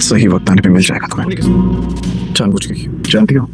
सही वक्त आने पे मिल जाएगा तुम्हें। जानबूझ के जानती हो,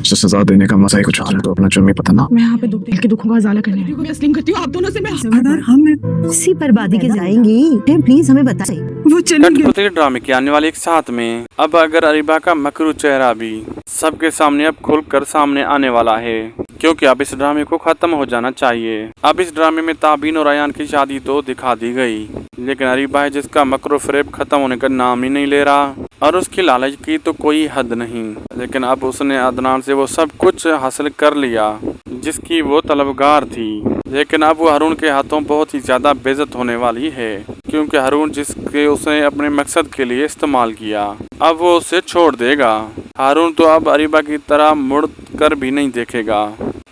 उसे सजा देने का मजा ही कुछ और है। तो अपना जुर्म ही पता ना। मैं यहाँ पे दिल के दुखों का इजाला करने आई हूँ। मैं तस्लीम करती हूँ आप दोनों से। मैं अगर हम उसी बर्बादी के जाएंगी, प्लीज हमें बताइए। वो चलेंगे कठपुतली ड्रामे के आने वाले एक साथ में अब अगर अरीबा का मकरू चेहरा भी सबके सामने अब खुलकर सामने आने वाला है, क्योंकि अब इस ड्रामे को खत्म हो जाना चाहिए। अब इस ड्रामे में ताबीन और अयान की शादी तो दिखा दी गई, लेकिन अरीबा है जिसका मकरू फरेब खत्म होने का नाम ही नहीं ले रहा, और उसकी लालच की तो कोई हद नहीं। लेकिन अब उसने अदनान से वो सब कुछ हासिल कर लिया जिसकी वो तलबगार थी। लेकिन अब वो हारून के हाथों बहुत ही ज्यादा बेइज्जत होने वाली है, क्योंकि हारून जिसके उसने अपने मकसद के लिए इस्तेमाल किया अब वो उसे छोड़ देगा। हारून तो अब अरीबा की तरह मुड़ कर भी नहीं देखेगा,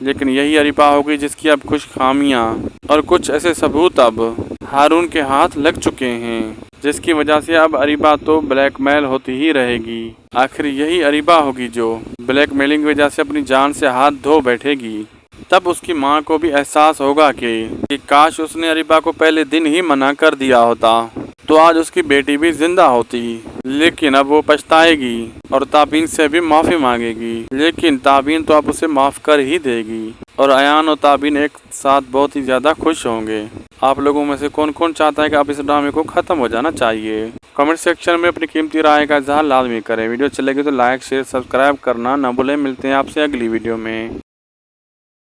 लेकिन यही अरीबा होगी जिसकी अब कुछ खामियां और कुछ ऐसे सबूत अब हारून के हाथ लग चुके हैं, जिसकी वजह से अब अरीबा तो ब्लैकमेल होती ही रहेगी। आखिर यही अरीबा होगी जो ब्लैकमेलिंग की वजह से अपनी जान से हाथ धो बैठेगी। तब उसकी माँ को भी एहसास होगा कि काश उसने अरीबा को पहले दिन ही मना कर दिया होता तो आज उसकी बेटी भी जिंदा होती। लेकिन अब वो पछताएगी और ताबीन से भी माफी मांगेगी, लेकिन ताबीन तो अब उसे माफ कर ही देगी और अयान और ताबीन एक साथ बहुत ही ज्यादा खुश होंगे। आप लोगों में से कौन कौन चाहता है कि अब इस ड्रामे को खत्म हो जाना चाहिए? कमेंट सेक्शन में अपनी कीमती राय का इजहार लाजमी करें। वीडियो चलेगी तो लाइक शेयर सब्सक्राइब करना न भूलें। मिलते हैं आपसे अगली वीडियो में।